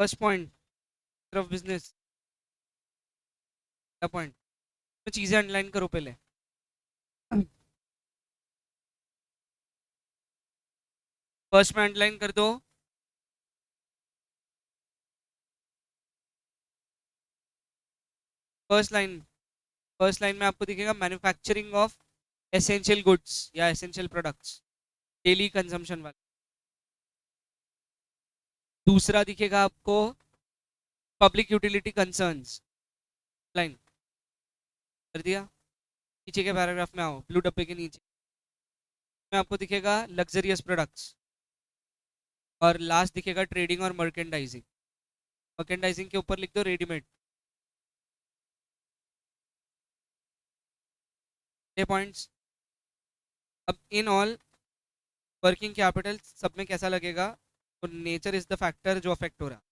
First point of business, क्या point, तो चीजें अंडरलाइन करो पहले। फर्स्ट में अंडरलाइन कर दो, फर्स्ट लाइन, फर्स्ट लाइन में आपको दिखेगा मैन्युफैक्चरिंग ऑफ एसेंशियल गुड्स या एसेंशियल प्रोडक्ट्स, डेली कंजम्पशन वाले। दूसरा दिखेगा आपको पब्लिक यूटिलिटी कंसर्न्स, लाइन कर दिया। नीचे के पैराग्राफ में आओ, ब्लू डब्बे के नीचे में आपको दिखेगा लग्जरियस प्रोडक्ट्स, और लास्ट दिखेगा ट्रेडिंग और मर्केंडाइजिंग। मर्केंडाइजिंग के ऊपर लिख दो रेडीमेड। ये पॉइंट्स। अब इन ऑल वर्किंग कैपिटल सब में कैसा लगेगा, तो नेचर इज द फैक्टर जो अफेक्ट हो रहा है।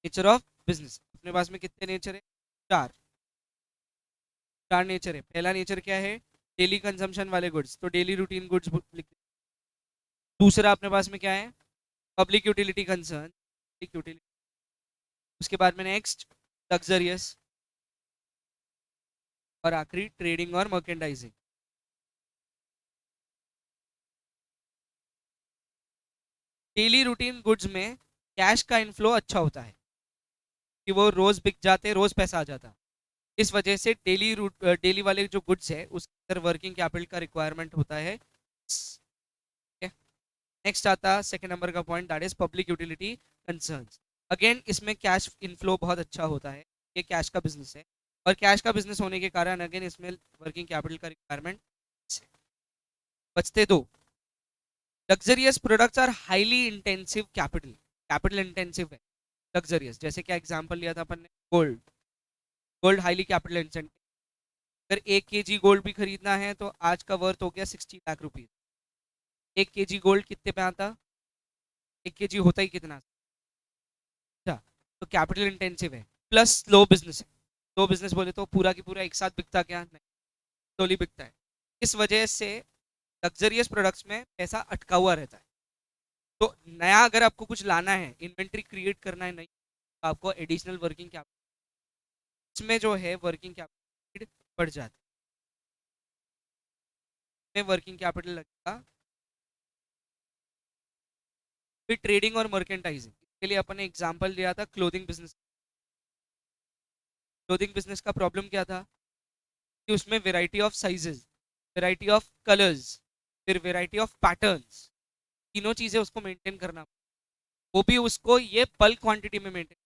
नेचर ऑफ बिजनेस, अपने पास में कितने नेचर है, चार, चार नेचर है। पहला नेचर क्या है, डेली कंजम्पशन वाले गुड्स, तो डेली रूटीन गुड्स लिख। दूसरा अपने पास में क्या है, public utility concern, public utility. उसके बाद में नेक्स्ट लग्जरियस, और आखिरी ट्रेडिंग और मर्केंडाइजिंग। डेली रूटीन गुड्स में कैश का इनफ्लो अच्छा होता है कि वो रोज बिक जाते, रोज पैसा आ जाता। इस वजह से डेली वाले जो गुड्स है उसके अंदर वर्किंग कैपिटल का रिक्वायरमेंट होता है। नेक्स्ट आता है सेकंड नंबर का point, that is public utility concerns. Again इसमें कैश इनफ्लो बहुत अच्छा होता है, ये कैश का बिजनेस है, और कैश का बिजनेस होने के कारण अगेन इसमें वर्किंग कैपिटल का रिक्वायरमेंट बचते दो। Luxurious products are highly intensive capital, capital intensive है लग्जरियस। जैसे क्या एग्जांपल लिया था अपन ने, gold, gold highly capital intensive. अगर 1 kg गोल्ड भी खरीदना है तो आज का वर्थ हो गया 60 लाख रुपीज। 1 kg गोल्ड कितने पे आता, 1 kg होता ही कितना, अच्छा, तो कैपिटल इंटेंसिव है, प्लस स्लो बिजनेस है। स्लो बिजनेस बोले तो पूरा की पूरा एक साथ बिकता क्या नहीं, स्लोली बिकता है। इस वजह से लग्जरियस प्रोडक्ट्स में पैसा अटका हुआ रहता है। तो नया अगर आपको कुछ लाना है, इन्वेंट्री क्रिएट करना है, नहीं तो आपको एडिशनल वर्किंग कैपिटल, इसमें जो है वर्किंग कैपिटल बढ़ जाता है, वर्किंग कैपिटल लगेगा। फिर ट्रेडिंग और मर्केंटाइजिंग, इसके लिए अपन ने एग्जांपल दिया था क्लोथिंग बिजनेस। क्लोथिंग बिजनेस का प्रॉब्लम क्या था कि उसमें variety of sizes, variety of colours, फिर वेराइटी ऑफ पैटर्न्स, तीनों चीजें उसको मेंटेन करना, वो भी उसको ये बल्क क्वांटिटी में मेंटेन,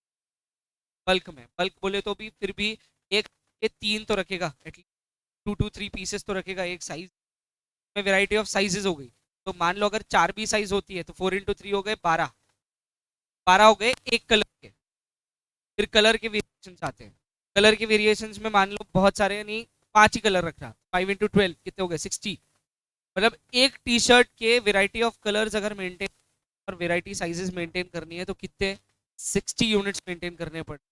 बल्क में, बल्क बोले तो भी फिर भी एक, ये तीन तो रखेगा एटलीस्ट, 2 to 3 पीसेस तो रखेगा एक साइज में। वेराइटी ऑफ साइजेस हो गई, तो मान लो अगर 4 भी साइज होती है तो 4 into 3 हो गए 12, 12 हो गए एक कलर के। फिर कलर के वेरिएशन आते हैं, कलर के वेरिएशन में मान लो बहुत सारे, नहीं 5 ही कलर रख रहा, 5 into 12 कितने हो गए 60। मतलब एक टी शर्ट के वेराइटी ऑफ कलर्स अगर मेंटेन और वेराइटी साइजेस मेंटेन करनी है तो कितने, 60 यूनिट्स मेंटेन करने पड़ते,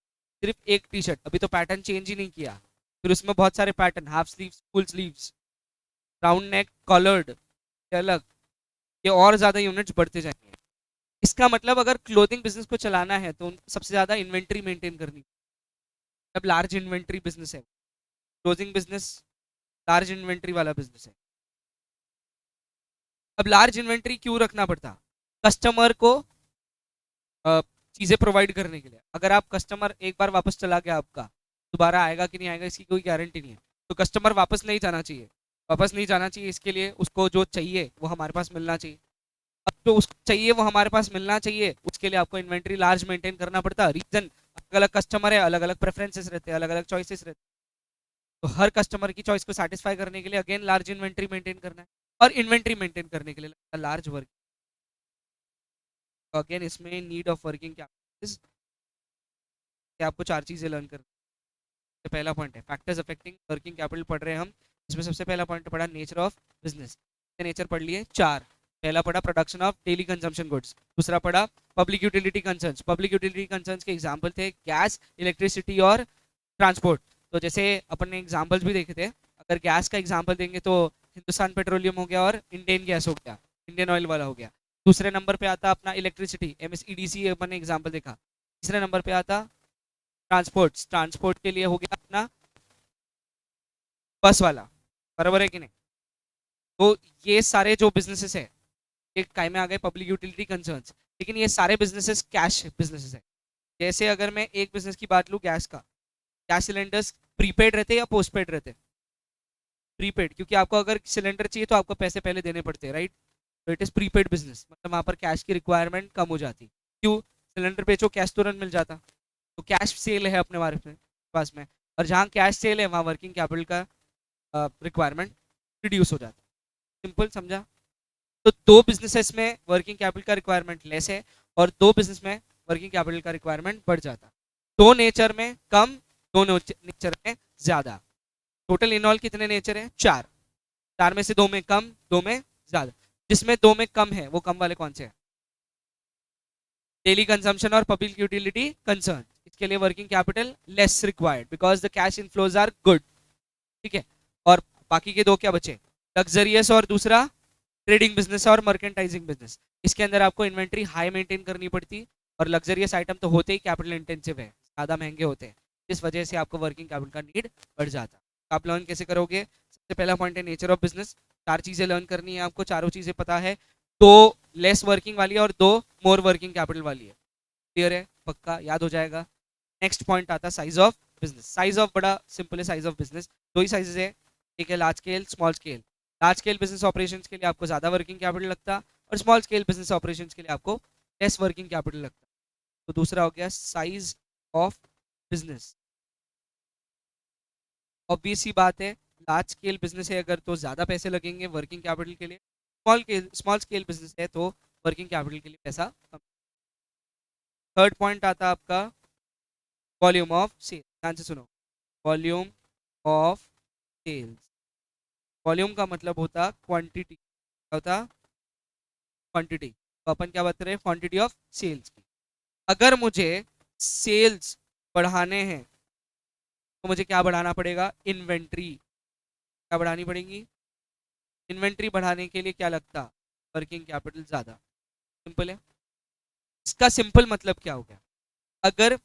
सिर्फ एक टी शर्ट। अभी तो पैटर्न चेंज ही नहीं किया, फिर उसमें बहुत सारे pattern, half sleeves, full sleeves, round neck, collared, अलग, ये और ज्यादा यूनिट्स बढ़ते जाएंगे। इसका मतलब अगर क्लोथिंग बिजनेस को चलाना है तो सबसे ज्यादा इन्वेंट्री मेंटेन करनी, जब लार्ज इन्वेंट्री बिजनेस है। क्लोथिंग बिजनेस लार्ज इन्वेंट्री वाला बिजनेस है। अब लार्ज इन्वेंट्री क्यों रखना पड़ता, कस्टमर को चीजें प्रोवाइड करने के लिए। अगर आप कस्टमर एक बार वापस चला गया आपका, दोबारा आएगा कि नहीं आएगा इसकी कोई गारंटी नहीं है, तो कस्टमर वापस नहीं जाना चाहिए, वापस नहीं जाना चाहिए। इसके लिए उसको जो चाहिए वो हमारे पास मिलना चाहिए। अब जो उसको चाहिए वो हमारे पास मिलना चाहिए, उसके लिए आपको इन्वेंट्री लार्ज मेंटेन करना पड़ता है। रीजन, अलग अलग कस्टमर है, अलग अलग प्रेफरेंसेस रहते हैं, अलग अलग चॉइसेस रहते हैं, तो हर कस्टमर की चॉइस को सेटिस्फाई करने के लिए अगेन लार्ज इन्वेंट्री मेंटेन करना है, और इन्वेंट्री मेंटेन करने के लिए लार्ज वर्क। तो अगेन इसमें नीड ऑफ वर्किंग कैपिटल, आपको चार चीजें लर्न करनी। पहला पॉइंट है फैक्टर्स अफेक्टिंग वर्किंग कैपिटल, पढ़ रहे हैं हम। इसमें सबसे पहला पॉइंट पढ़ा नेचर ऑफ बिजनेस, नेचर पढ़ लिए चार। पहला पढ़ा production of daily consumption goods, दूसरा पढ़ा public utility concerns. Public utility concerns के एग्जांपल थे गैस, इलेक्ट्रिसिटी और ट्रांसपोर्ट। तो जैसे अपन ने एग्जांपल्स भी देखे थे, अगर गैस का एग्जांपल देंगे तो हिंदुस्तान पेट्रोलियम हो गया और इंडियन गैस हो गया, इंडियन ऑयल वाला हो गया। दूसरे नंबर पे आता अपना इलेक्ट्रिसिटी, MSEDC अपन ने एग्जांपल देखा। तीसरे नंबर पे आता ट्रांसपोर्ट। ट्रांसपोर्ट के लिए हो गया अपना बस वाला, बराबर है कि नहीं। तो ये सारे जो बिजनेसेस है, एक काय में आ गए पब्लिक यूटिलिटी कंसर्न्स, लेकिन ये सारे बिजनेसेस कैश बिजनेसेस है। जैसे अगर मैं एक बिजनेस की बात लूँ, गैस का, गैस सिलेंडर्स प्रीपेड रहते या पोस्टपेड रहते? प्रीपेड, क्योंकि आपको अगर सिलेंडर चाहिए तो आपको पैसे पहले देने पड़ते हैं, राइट। तो इट इज प्रीपेड बिजनेस, मतलब वहां पर कैश की रिक्वायरमेंट कम हो जाती। क्यों? सिलेंडर बेचो, कैश तुरंत मिल जाता, तो कैश सेल है अपने पास में। और जहाँ कैश सेल है वहाँ वर्किंग कैपिटल का रिक्वायरमेंट रिड्यूस हो जाता। सिंपल समझा। तो दो बिजनेसेस में वर्किंग कैपिटल का रिक्वायरमेंट लेस है और दो बिजनेस में वर्किंग कैपिटल का रिक्वायरमेंट बढ़ जाता। दो नेचर में कम, दो नेचर में ज्यादा। टोटल इनऑल कितने नेचर है? चार। चार में से दो में कम, दो में ज्यादा। जिसमें दो में कम है वो कम वाले कौन से हैं? डेली कंजम्पशन और पब्लिक यूटिलिटी कंसर्न। इसके लिए working capital less required because the cash inflows are good, ठीक है। और बाकी के दो क्या बचे? लग्जरियस और दूसरा ट्रेडिंग बिजनेस और मर्केंटाइजिंग बिजनेस। इसके अंदर आपको इन्वेंट्री हाई मेंटेन करनी पड़ती, और लग्जरियस आइटम तो होते ही कैपिटल इंटेंसिव है, ज्यादा महंगे होते हैं, इस वजह से आपको वर्किंग कैपिटल का नीड बढ़ जाता। तो आप लर्न कैसे करोगे? सबसे पहला पॉइंट है नेचर ऑफ बिजनेस। चार चीजें लर्न करनी है आपको, चारों चीजें पता है। दो लेस वर्किंग वाली है और दो मोर वर्किंग कैपिटल वाली है। क्लियर है? पक्का याद हो जाएगा। नेक्स्ट पॉइंट आता size of business. Size of बड़ा सिंपल है, साइज ऑफ बिजनेस दो ही साइजेस है, एक है large scale, small scale. Large scale business operations के लिए आपको ज्यादा वर्किंग कैपिटल लगता, और स्मॉल स्केल बिजनेस ऑपरेशंस के लिए आपको लेस वर्किंग कैपिटल लगता। तो दूसरा हो गया साइज ऑफ बिजनेस। ऑब्वियस सी बात है, लार्ज स्केल बिजनेस है अगर तो ज्यादा पैसे लगेंगे वर्किंग कैपिटल के लिए, स्मॉल स्केल बिजनेस है तो वर्किंग कैपिटल के लिए पैसा कम। थर्ड पॉइंट आता आपका वॉल्यूम ऑफ सेल। ध्यान से सुनो, वॉल्यूम ऑफ सेल्स। वॉल्यूम का मतलब होता क्वांटिटी, क्या होता? क्वांटिटी। तो अपन क्या बात रहे? क्वांटिटी ऑफ सेल्स की। अगर मुझे सेल्स बढ़ाने हैं तो मुझे क्या बढ़ाना पड़ेगा? इन्वेंट्री। क्या बढ़ानी पड़ेगी? इन्वेंट्री बढ़ाने के लिए क्या लगता? वर्किंग कैपिटल ज्यादा। सिंपल है। इसका सिंपल मतलब क्या हो गया? अगर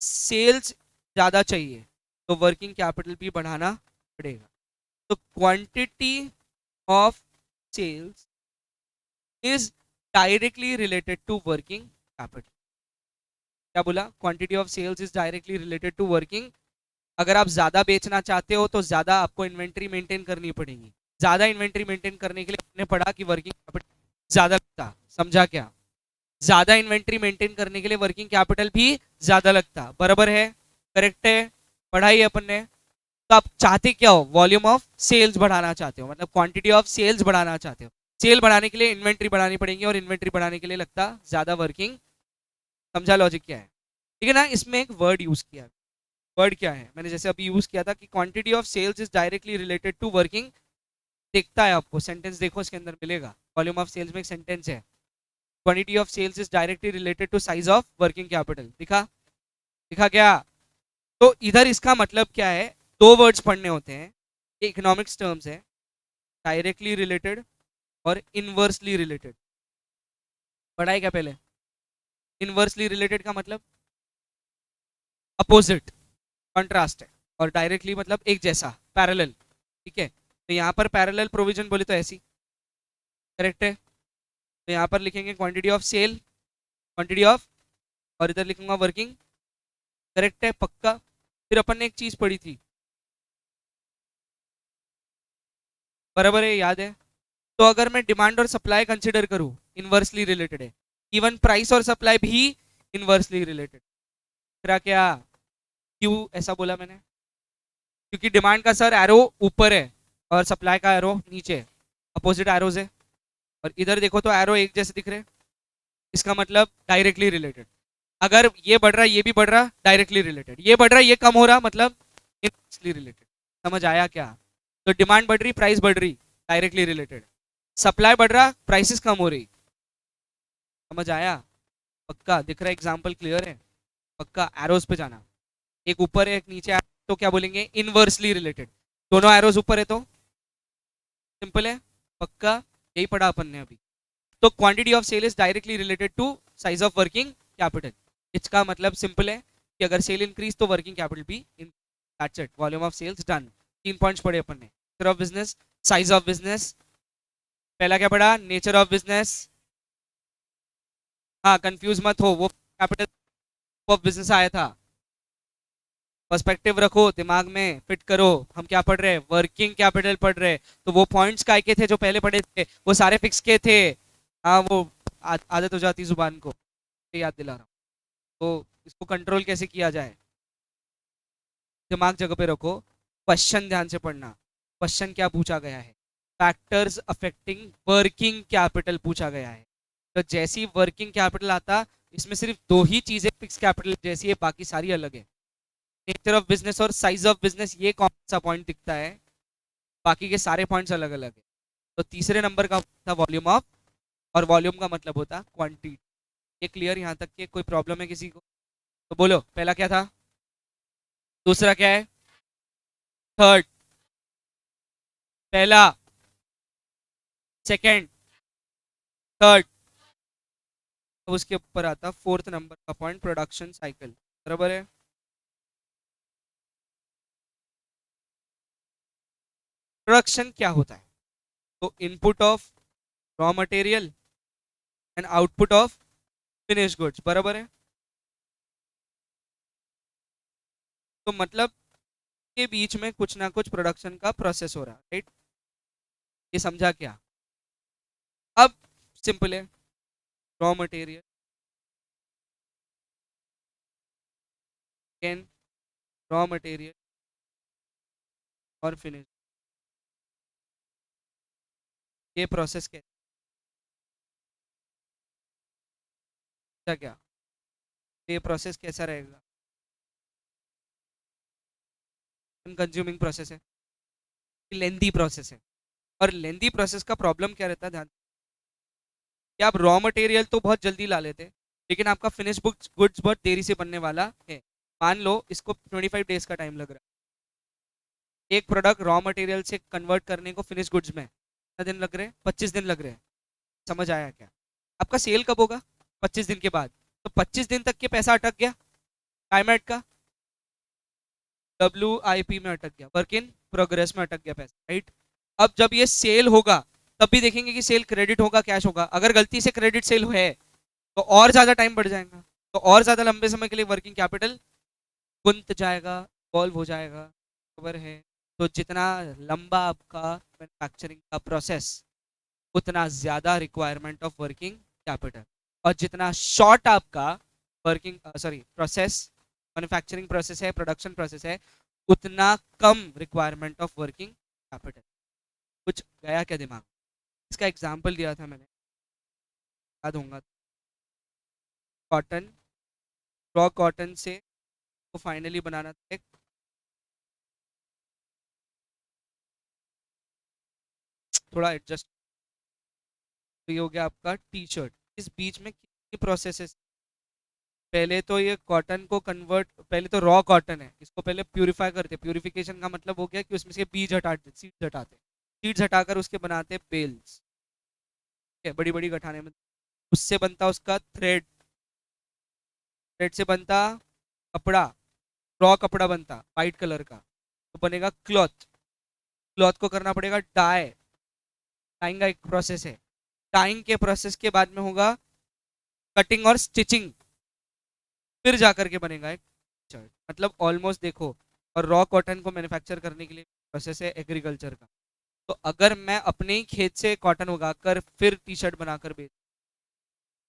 सेल्स ज्यादा चाहिए तो वर्किंग कैपिटल भी बढ़ाना पड़ेगा। तो quantity of sales is directly related to working capital. क्या बोला? Quantity of sales is directly related to working. अगर आप ज्यादा बेचना चाहते हो तो ज्यादा आपको इन्वेंट्री मेंटेन करनी पड़ेगी। ज्यादा इन्वेंट्री मेंटेन करने के लिए हमने पढ़ा कि वर्किंग कैपिटल ज्यादा लगता। समझा क्या? ज्यादा इन्वेंट्री मेंटेन करने के लिए वर्किंग कैपिटल भी ज्यादा लगता, बराबर है? करेक्ट है? पढ़ाई अपन ने। तो आप चाहते क्या हो? वॉल्यूम ऑफ सेल्स बढ़ाना चाहते हो, मतलब क्वांटिटी ऑफ सेल्स बढ़ाना चाहते हो। सेल बढ़ाने के लिए इन्वेंट्री बढ़ानी पड़ेगी और इन्वेंट्री बढ़ाने के लिए लगता ज्यादा वर्किंग। समझा लॉजिक क्या है? ठीक है ना। इसमें एक वर्ड यूज किया है। वर्ड क्या है? मैंने जैसे अभी यूज किया था कि quantity of sales is directly related to working. देखता है आपको सेंटेंस, देखो इसके अंदर मिलेगा। वॉल्यूम ऑफ सेल्स में एक सेंटेंस है, quantity of sales is directly related to size of working capital. दिखा? दिखा क्या? तो इधर इसका मतलब क्या है? दो वर्ड्स पढ़ने होते हैं, इकोनॉमिक्स टर्म्स है, डायरेक्टली रिलेटेड और इनवर्सली रिलेटेड। पढ़ा है क्या पहले? इनवर्सली रिलेटेड का मतलब अपोजिट, कॉन्ट्रास्ट है, और डायरेक्टली मतलब एक जैसा, पैरेलल। ठीक है। तो यहाँ पर पैरेलल प्रोविजन बोले तो ऐसी, करेक्ट है। तो यहाँ पर लिखेंगे quantity of sale, quantity of, और इधर लिखूंगा वर्किंग। करेक्ट है? पक्का। फिर अपन ने एक चीज पढ़ी थी, बराबर है? याद है? तो अगर मैं डिमांड और सप्लाई कंसिडर करूं, इनवर्सली रिलेटेड है। इवन प्राइस और सप्लाई भी इनवर्सली रिलेटेड। फिर क्या? क्यों ऐसा बोला मैंने? क्योंकि डिमांड का सर एरो ऊपर है और सप्लाई का एरो नीचे है, अपोजिट एरोज है। और इधर देखो तो एरो एक जैसे दिख रहे हैं, इसका मतलब डायरेक्टली रिलेटेड। अगर ये बढ़ रहा है ये भी बढ़ रहा, डायरेक्टली रिलेटेड। ये बढ़ रहा है ये कम हो रहा, मतलब इनवर्सली रिलेटेड। समझ आया क्या? तो डिमांड बढ़ रही, प्राइस बढ़ रही, डायरेक्टली रिलेटेड। सप्लाई बढ़ रहा, प्राइसेस कम हो रही। समझ आया? पक्का? दिख रहा है? एग्जाम्पल क्लियर है? पक्का? एरोज पे जाना, एक ऊपर है एक नीचे है, तो क्या बोलेंगे? Inversely related. दोनों एरोज ऊपर है तो सिंपल है। पक्का? यही पढ़ा अपन ने अभी। तो quantity of sale is directly related to size of working capital. इसका मतलब सिंपल है कि अगर सेल इंक्रीज तो वर्किंग कैपिटल भी that's it, volume of sales done. 3 points पढ़े अपन ने। Nature of business, size of business, पहला क्या पढ़ा, नेचर ऑफ बिजनेस। हाँ कंफ्यूज मत हो, वो कैपिटल ऑफ बिजनेस आया था। पर्सपेक्टिव रखो दिमाग में, फिट करो। हम क्या पढ़ रहे हैं, वर्किंग कैपिटल पढ़ रहे हैं। तो वो पॉइंट्स काय के थे जो पहले पढ़े थे, वो सारे फिक्स के थे। हाँ वो आदत हो जाती जुबान को, ये याद दिला रहा हूँ। तो इसको कंट्रोल कैसे किया जाए, दिमाग जगह पे रखो, क्वेश्चन ध्यान से पढ़ना। क्वेश्चन क्या पूछा गया है, फैक्टर्स अफेक्टिंग वर्किंग कैपिटल पूछा गया है। तो जैसी वर्किंग कैपिटल आता, इसमें सिर्फ दो ही चीजें फिक्स कैपिटल जैसी है, बाकी सारी अलग है। नेचर ऑफ बिजनेस और साइज ऑफ बिजनेस, ये कौन सा पॉइंट दिखता है, बाकी के सारे पॉइंट्स अलग अलग है। तो तीसरे नंबर का था वॉल्यूम ऑफ, और वॉल्यूम का मतलब होता क्वांटिटी। ये क्लियर यहाँ तक के, कोई प्रॉब्लम है किसी को? तो बोलो पहला क्या था, दूसरा क्या है, थर्ड, पहला, सेकंड, थर्ड। अब उसके ऊपर आता फोर्थ नंबर का पॉइंट, प्रोडक्शन साइकिल। बराबर है। प्रोडक्शन क्या होता है, तो input of raw material and output of finish goods. बराबर है। तो मतलब के बीच में कुछ ना कुछ प्रोडक्शन का प्रोसेस हो रहा है, राइट? ये समझा क्या? अब सिंपल है, raw material can, raw material और फिनिश, ये प्रोसेस कैसा क्या, ये प्रोसेस कैसा रहेगा, कंज्यूमिंग प्रोसेस है, लेंदी प्रोसेस है। और लेंदी प्रोसेस का प्रॉब्लम क्या रहता है, ध्यान कि आप रॉ मटेरियल तो बहुत जल्दी ला लेते हैं, लेकिन आपका फिनिश गुड्स बहुत देरी से बनने वाला है। मान लो इसको 25 डेज का टाइम लग रहा है, एक प्रोडक्ट रॉ मटेरियल से कन्वर्ट करने को फिनिश गुड्स में कितना दिन लग रहे हैं, 25 दिन लग रहे हैं। समझ आया क्या? आपका सेल कब होगा, 25 दिन के बाद। तो 25 दिन तक के पैसा अटक गया, टाइमेट का WIP में अटक गया, वर्क इन प्रोग्रेस में अटक गया पैसा, राइट? अब जब ये सेल होगा, तब भी देखेंगे कि सेल क्रेडिट होगा कैश होगा। अगर गलती से क्रेडिट सेल है तो और ज्यादा टाइम बढ़ जाएगा, तो और ज्यादा लंबे समय के लिए वर्किंग कैपिटल गुंत जाएगा, इन्वॉल्व हो जाएगा। खबर है? तो जितना लंबा आपका मैन्युफैक्चरिंग का प्रोसेस, उतना ज्यादा रिक्वायरमेंट ऑफ वर्किंग कैपिटल। और जितना शॉर्ट आपका working sorry process, manufacturing process है, प्रोडक्शन प्रोसेस है, उतना कम रिक्वायरमेंट ऑफ वर्किंग कैपिटल। कुछ गया क्या दिमाग? इसका एग्जांपल दिया था मैंने, याद होगा। कॉटन, रॉ कॉटन से को फाइनली बनाना था एक, थोड़ा एडजस्ट, तो ये हो गया आपका टी शर्ट। इस बीच में कितनी प्रोसेसेस, पहले तो ये कॉटन को कन्वर्ट, पहले तो रॉ कॉटन है, इसको पहले प्यूरिफाई करते, प्यूरिफिकेशन का मतलब हो गया कि उसमें से बीज हटाते, सीड्स हटाते, सीड्स हटाकर उसके बनाते बेल्स, बड़ी बड़ी गठाने में। उससे बनता उसका थ्रेड, थ्रेड से बनता कपड़ा, रॉ कपड़ा बनता वाइट कलर का, तो बनेगा क्लॉथ। क्लॉथ को करना पड़ेगा डाई, डाइंग का एक प्रोसेस है। डाइंग के प्रोसेस के बाद में होगा कटिंग और स्टिचिंग, फिर जाकर के बनेगा एक शर्ट। मतलब ऑलमोस्ट देखो, और रॉ कॉटन को मैन्युफैक्चर करने के लिए प्रोसेस है एग्रीकल्चर का। तो अगर मैं अपने ही खेत से कॉटन उगाकर फिर टी शर्ट बनाकर बेच,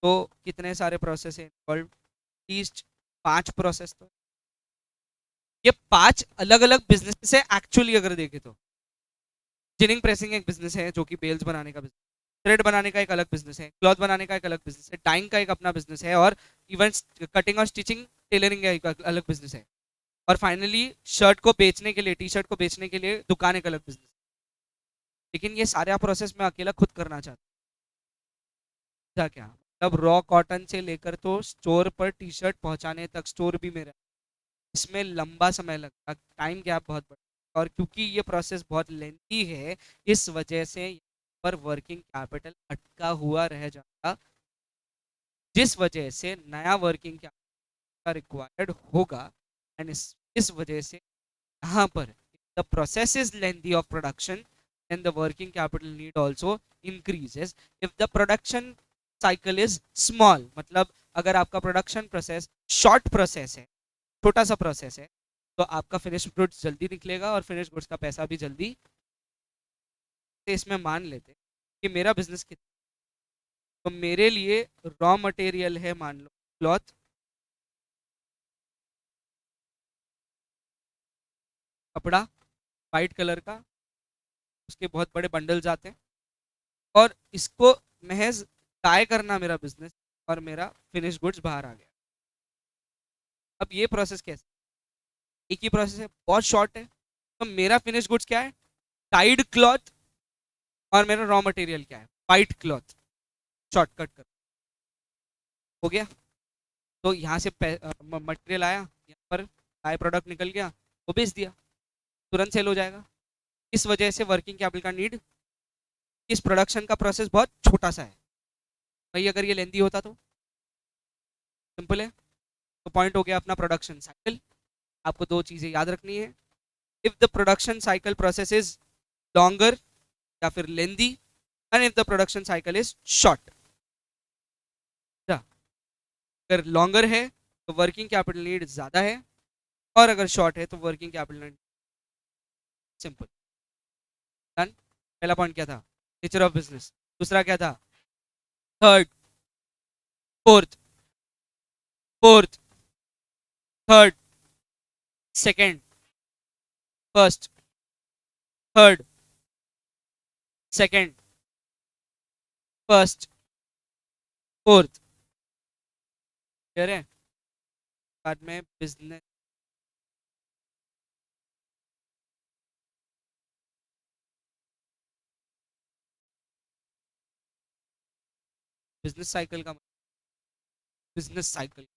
तो कितने सारे प्रोसेस है इन्वॉल्व, एटलीस्ट 5 प्रोसेस। तो ये 5 अलग अलग बिजनेस है एक्चुअली अगर देखे तो। जिनिंग प्रेसिंग एक बिजनेस है जो कि बेल्स बनाने का बिजनेस, थ्रेड बनाने का एक अलग बिजनेस है, क्लॉथ बनाने का एक अलग बिजनेस है, डाइंग का एक अपना बिजनेस है, और इवन कटिंग और स्टिचिंग टेलरिंग का एक अलग बिजनेस है। और फाइनली शर्ट को बेचने के लिए, टी शर्ट को बेचने के लिए दुकान एक अलग बिजनेस। लेकिन ये सारा प्रोसेस मैं अकेला खुद करना चाहता था क्या, मतलब रॉ कॉटन से लेकर तो स्टोर पर टी शर्ट पहुंचाने तक, स्टोर भी मेरा, इसमें लंबा समय लगता, टाइम गैप बहुत बड़ा, और क्योंकि ये प्रोसेस बहुत लेंथी है, इस वजह से यहाँ पर वर्किंग कैपिटल अटका हुआ रह जाता, जिस वजह से नया वर्किंग कैपिटल का रिक्वायर्ड होगा। एंड इस वजह से यहाँ पर the process is lengthy of production and the working capital need also increases. If the production cycle is small, मतलब अगर आपका प्रोडक्शन प्रोसेस शॉर्ट प्रोसेस है, छोटा सा प्रोसेस है, तो आपका फिनिश गुड्स जल्दी निकलेगा और फिनिश गुड्स का पैसा भी जल्दी। इसमें मान लेते कि मेरा बिजनेस कितना, तो मेरे लिए रॉ मटेरियल है मान लो क्लॉथ, कपड़ा वाइट कलर का, उसके बहुत बड़े बंडल्स आते हैं, और इसको महज टाई करना मेरा बिजनेस, और मेरा फिनिश गुड्स बाहर आ गया। अब ये प्रोसेस कैसे, एक ही प्रोसेस है, बहुत शॉर्ट है, तो मेरा फिनिश गुड्स क्या है, टाइड क्लॉथ, और मेरा रॉ मटेरियल क्या है, वाइट क्लॉथ। शॉर्टकट कर हो गया। तो यहाँ से मटेरियल आया, यहाँ पर बाय प्रोडक्ट निकल गया, वो बेच दिया, तुरंत सेल हो जाएगा। इस वजह से वर्किंग कैपिटल का नीड, इस प्रोडक्शन का प्रोसेस बहुत छोटा सा है। भाई अगर ये लेंदी होता तो सिंपल है। तो पॉइंट हो गया अपना प्रोडक्शन साइकिल। आपको दो चीजें याद रखनी है, if the production cycle process is longer या फिर लेंदी, and if the production cycle is short. अगर लॉन्गर है तो वर्किंग कैपिटल नीड ज्यादा है, और अगर शॉर्ट है तो working capital need simple. Done. पहला पॉइंट क्या था, नेचर ऑफ बिजनेस। दूसरा क्या था, third, fourth, fourth, third, second, first, third, second, first, fourth. Clear है। बाद में बिजनेस, बिजनेस साइकिल का, बिजनेस साइकिल,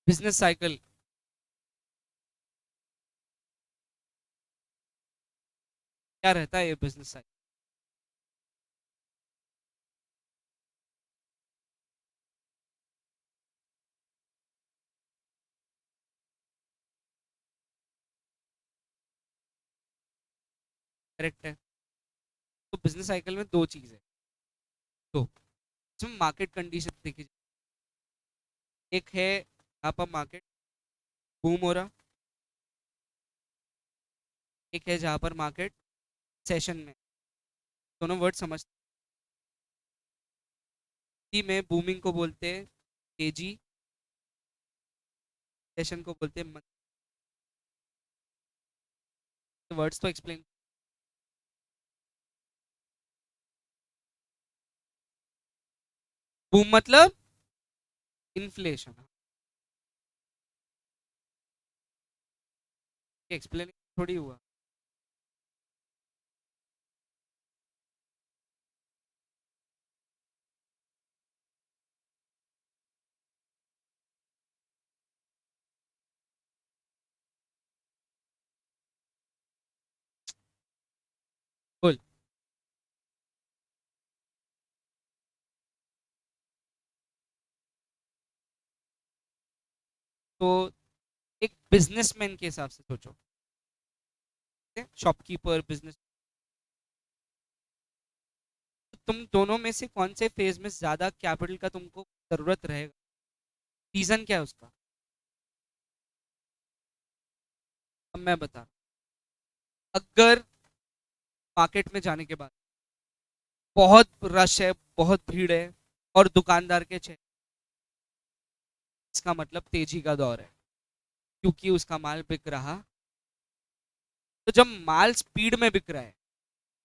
बिजनेस साइकिल क्या रहता है, ये बिजनेस साइकिल करेक्ट है। तो बिजनेस साइकिल में दो चीज है, तो इसमें मार्केट कंडीशन देखी जाए, एक है यहाँ पर मार्केट बूम हो रहा, एक है जहाँ पर मार्केट सेशन में। दोनों वर्ड समझते हैं, में बूमिंग को बोलते हैं तेजी, सेशन को बोलते हैं वर्ड्स तो एक्सप्लेन। बूम मतलब इन्फ्लेशन, एक्सप्लेन थोड़ी हुआ। बोल। तो एक बिजनेसमैन के हिसाब से सोचो, शॉपकीपर बिजनेस, तुम दोनों में से कौन से फेज में ज्यादा कैपिटल का तुमको जरूरत रहेगा, रीजन क्या है उसका। अब मैं बता, अगर मार्केट में जाने के बाद बहुत रश है, बहुत भीड़ है, और दुकानदार के चेहरे, इसका मतलब तेजी का दौर है, क्योंकि उसका माल बिक रहा। तो जब माल स्पीड में बिक रहा है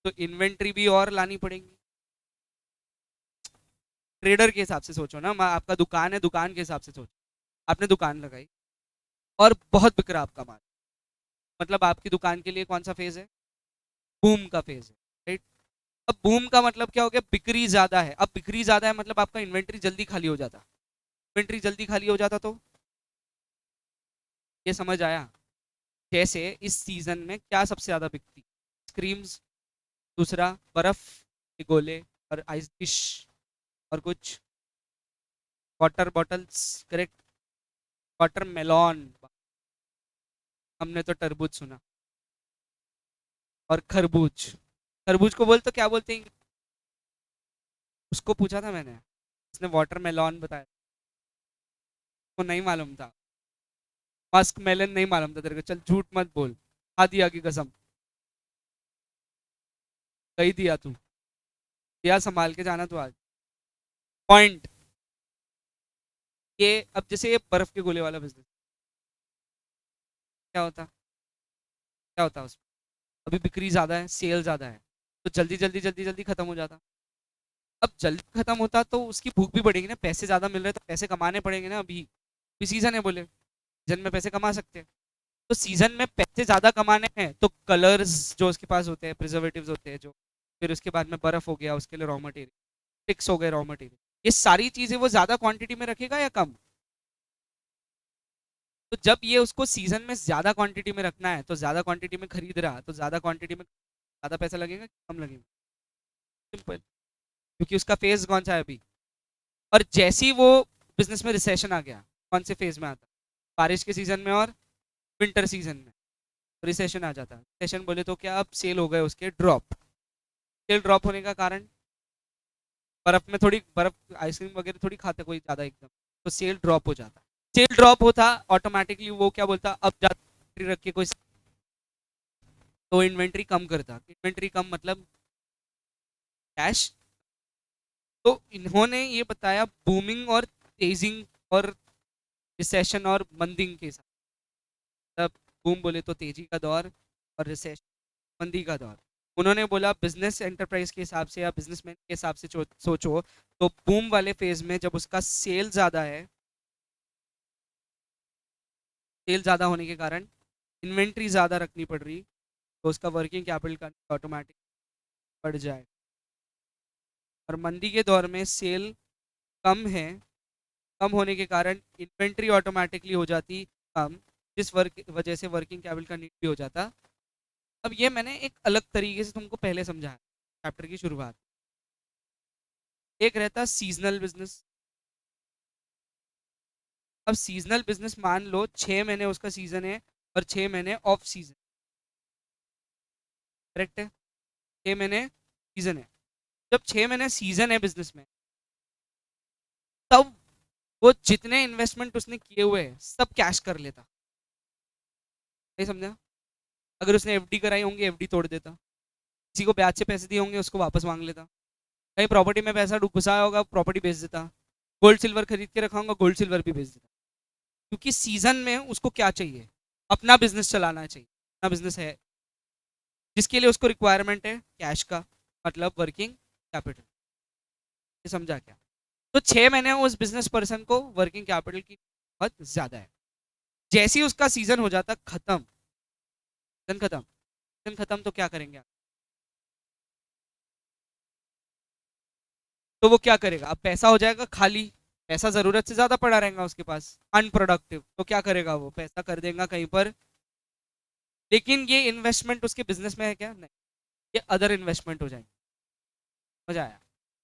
तो इन्वेंट्री भी और लानी पड़ेगी। ट्रेडर के हिसाब से सोचो ना, आपका दुकान है, दुकान के हिसाब से सोचो, आपने दुकान लगाई और बहुत बिक रहा आपका माल, मतलब आपकी दुकान के लिए कौन सा फेज है, बूम का फेज है, राइट। अब बूम का मतलब क्या हो गया, बिक्री ज्यादा है। अब बिक्री ज्यादा है मतलब आपका इन्वेंट्री जल्दी खाली हो जाता, इन्वेंट्री जल्दी खाली हो जाता तो ये समझ आया। जैसे इस सीजन में क्या सबसे ज्यादा बिकती, स्क्रीम्स, दूसरा बर्फ के गोले और आइस डिश और कुछ water bottles, correct. Water melon, हमने तो तरबूज सुना। और खरबूज, खरबूज को बोल तो क्या बोलते हैं? उसको पूछा था मैंने, उसने वाटर मेलॉन बताया, को नहीं मालूम था। मस्क मेलन नहीं मालूम था तेरे को? चल झूठ मत बोल, खा दिया की कसम, कही दिया तू, दिया संभाल के जाना तू आज। पॉइंट ये, अब जैसे ये बर्फ के गोले वाला बिजनेस, क्या होता, क्या होता उसमें? अभी बिक्री ज्यादा है, सेल ज्यादा है, तो जल्दी जल्दी जल्दी जल्दी खत्म हो जाता। अब जल्दी खत्म होता तो उसकी भूख भी बढ़ेगी ना, पैसे ज्यादा मिल रहे तो पैसे कमाने पड़ेंगे ना। अभी भी सीजन है, बोले सीजन में पैसे कमा सकते हैं, तो सीजन में पैसे ज्यादा कमाने हैं तो कलर्स जो उसके पास होते हैं, प्रिजर्वेटिव्स होते हैं जो, फिर उसके बाद में बर्फ हो गया उसके लिए रॉ मटेरियल, टिक्स हो गए रॉ मटेरियल, ये सारी चीजें वो ज्यादा क्वांटिटी में रखेगा या कम? तो जब ये उसको सीजन में ज्यादा क्वांटिटी में रखना है तो ज्यादा क्वांटिटी में खरीद रहा, तो ज्यादा क्वांटिटी में ज्यादा पैसा लगेगा कि कम लगेगा? सिंपल, क्योंकि उसका फेज कौन सा है अभी। और जैसे ही वो बिजनेस में रिसेशन आ गया, कौन से फेज में आता? बारिश के सीजन में और विंटर सीजन में रिसेशन आ जाता। रिसेशन बोले तो क्या, अब सेल हो गए उसके ड्रॉप। सेल ड्रॉप होने का कारण, बर्फ में थोड़ी, बर्फ आइसक्रीम वगैरह थोड़ी खाता कोई ज्यादा एकदम, तो सेल ड्रॉप हो जाता। सेल ड्रॉप होता ऑटोमेटिकली, वो क्या बोलता, अब ज्यादा रख के कोई, तो इन्वेंट्री कम करता। इन्वेंट्री कम मतलब कैश। तो इन्होंने ये बताया बूमिंग और तेजिंग और रिसेशन और मंदिंग के साथ, मतलब बूम बोले तो तेजी का दौर और रिसेशन मंदी का दौर। उन्होंने बोला बिजनेस एंटरप्राइज के हिसाब से या बिजनेसमैन के हिसाब से सोचो, तो बूम वाले फेज में जब उसका सेल ज्यादा है, सेल ज्यादा होने के कारण इन्वेंट्री ज्यादा रखनी पड़ रही, तो उसका वर्किंग कैपिटल का ऑटोमेटिक बढ़ जाए। और मंदी के दौर में सेल कम है, कम होने के कारण इन्वेंट्री ऑटोमेटिकली हो जाती कम, जिस वर्क वजह से वर्किंग कैपिटल का नीड भी हो जाता। अब ये मैंने एक अलग तरीके से तुमको पहले समझाया चैप्टर की शुरुआत। एक रहता सीजनल बिजनेस। अब सीजनल बिजनेस मान लो 6 महीने उसका सीजन है और 6 महीने ऑफ सीजन, करेक्ट है? 6 महीने सीजन है। जब 6 महीने सीजन है बिजनेस में, तब वो जितने इन्वेस्टमेंट उसने किए हुए हैं सब कैश कर लेता। नहीं समझा? अगर उसने एफडी कराई होंगी एफडी तोड़ देता, किसी को ब्याज से पैसे दिए होंगे उसको वापस मांग लेता, कहीं प्रॉपर्टी में पैसा घुसाया होगा प्रॉपर्टी बेच देता, गोल्ड सिल्वर खरीद के रखा होगा गोल्ड सिल्वर भी बेच देता। क्योंकि सीजन में उसको क्या चाहिए, अपना बिजनेस चलाना चाहिए, अपना बिजनेस है जिसके लिए उसको रिक्वायरमेंट है कैश का, मतलब वर्किंग कैपिटल। ये समझा क्या? तो 6 महीने उस बिजनेस पर्सन को वर्किंग कैपिटल की बहुत ज्यादा है। जैसे ही उसका सीजन हो जाता खत्म, सीजन खत्म, सीजन खत्म तो क्या करेंगे आप? तो वो क्या करेगा, अब पैसा हो जाएगा खाली, पैसा जरूरत से ज्यादा पड़ा रहेगा उसके पास, अनप्रोडक्टिव, तो क्या करेगा वो, पैसा कर देगा कहीं पर। लेकिन ये इन्वेस्टमेंट उसके बिजनेस में है क्या? नहीं, ये अदर इन्वेस्टमेंट हो जाएंगे। मजा आया?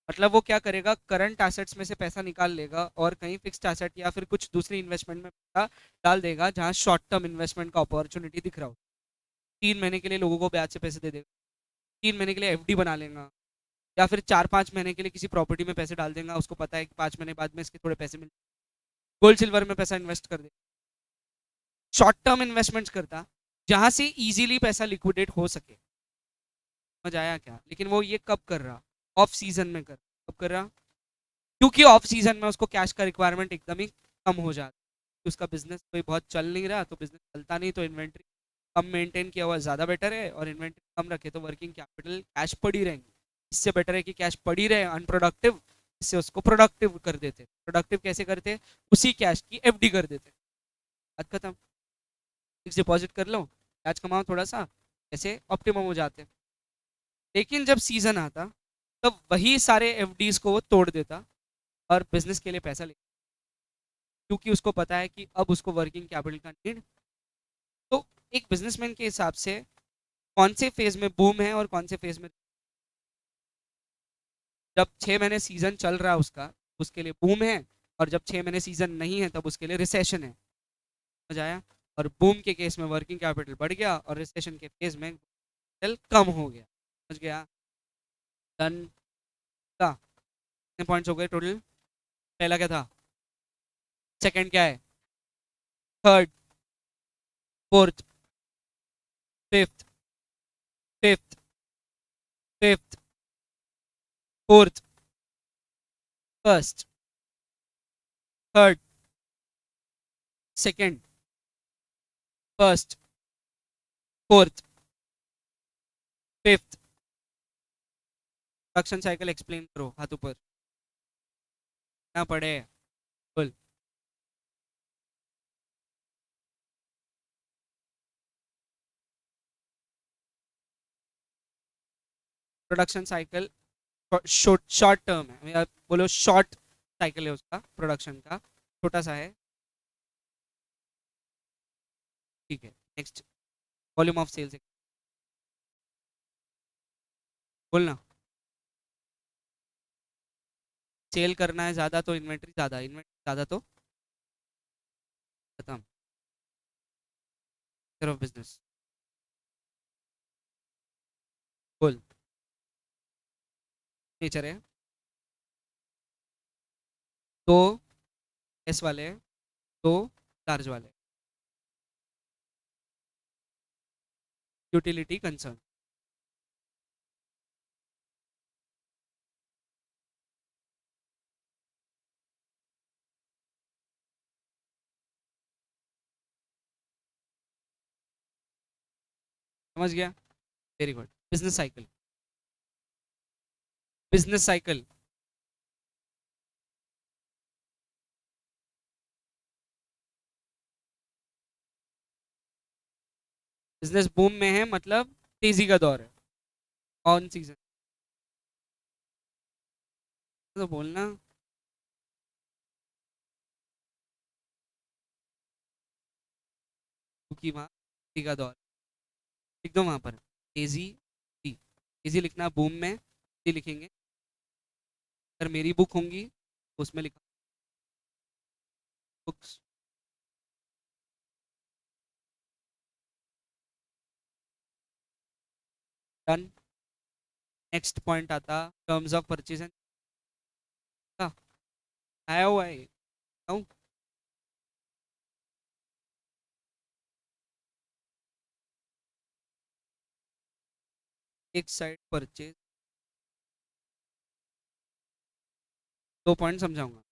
मतलब वो क्या करेगा, करंट एसेट्स में से पैसा निकाल लेगा और कहीं फिक्स्ड एसेट या फिर कुछ दूसरी इन्वेस्टमेंट में पैसा डाल देगा जहां शॉर्ट टर्म इन्वेस्टमेंट का अपॉर्चुनिटी दिख रहा हो। 3 महीने के लिए लोगों को ब्याज से पैसे दे देगा, 3 महीने के लिए एफडी बना लेगा, या फिर 4-5 महीने के लिए किसी प्रॉपर्टी में पैसे डाल देगा, उसको पता है कि 5 महीने बाद में इसके थोड़े पैसे मिल, गोल्ड सिल्वर में पैसा इन्वेस्ट कर दे। शॉर्ट टर्म इन्वेस्टमेंट्स करता जहां से इजीली पैसा लिक्विडेट हो सके। समझ आया क्या? लेकिन वो ये कब कर रहा, ऑफ सीजन में कर, कब कर रहा? क्योंकि ऑफ सीजन में उसको कैश का रिक्वायरमेंट एकदम ही कम हो जाता, उसका बिजनेस कोई बहुत चल नहीं रहा, तो बिजनेस चलता नहीं, तो इन्वेंट्री कम मेंटेन किया हुआ ज़्यादा बेटर है, और इन्वेंट्री कम रखे तो वर्किंग कैपिटल कैश पड़ी रहेंगी। इससे बेटर है कि कैश पड़ी रहे अनप्रोडक्टिव, इससे उसको प्रोडक्टिव कर देते। प्रोडक्टिव कैसे करते? उसी कैश की एफडी कर देते। बात खत्म। फिक्स डिपॉजिट कर लो, ब्याज कमाओ थोड़ा सा, ऐसे ऑप्टिमम हो जाते। लेकिन जब सीजन आता तब वही सारे एफडीज को वो तोड़ देता और बिजनेस के लिए पैसा ले, क्योंकि उसको पता है कि अब उसको वर्किंग कैपिटल का नीड। तो एक बिजनेसमैन के हिसाब से कौन से फेज में बूम है और कौन से फेज में, जब 6 महीने सीजन चल रहा है उसका, उसके लिए बूम है, और जब 6 महीने सीजन नहीं है तब उसके लिए रिसेशन है। समझ आया? और बूम के केस में वर्किंग कैपिटल बढ़ गया और रिसेशन के केस में कैपिटल कम हो गया। समझ गया? डन का? कितने पॉइंट्स हो गए टोटल? पहला क्या था? सेकंड क्या है? Third? Fourth? Fifth? Fifth? Fifth? Fourth? First? Third? Second? First? Fourth? Fifth? Production cycle explain करो हाथ ऊपर ना पड़े। बोल। Production cycle short short term है, या बोलो शॉर्ट साइकिल है उसका, प्रोडक्शन का छोटा सा है। ठीक है, नेक्स्ट। वॉल्यूम ऑफ सेल्स बोलना। सेल करना है ज्यादा तो इन्वेंट्री ज्यादा, इन्वेंट्री ज्यादा तो खत्म। ऑफ बिजनेस बोल। नेचर है। दो एस वाले हैं, दो लार्ज वाले। Utility concern. समझ गया? Very good. Business cycle. Business cycle. Business boom में है मतलब तेजी का दौर है। ऑन सीजन तो बोलना। क्योंकि वहाँ तेजी का दौर। लिख दो वहां पर तेजी। तेजी लिखना बूम में, तेजी लिखेंगे। अगर मेरी बुक होंगी तो उसमें लिखा बुक्स। डन। नेक्स्ट पॉइंट आता टर्म्स ऑफ परचेज एंड आया हुआ है। बताऊं? एक साइड परचेज, 2 पॉइंट समझाऊंगा।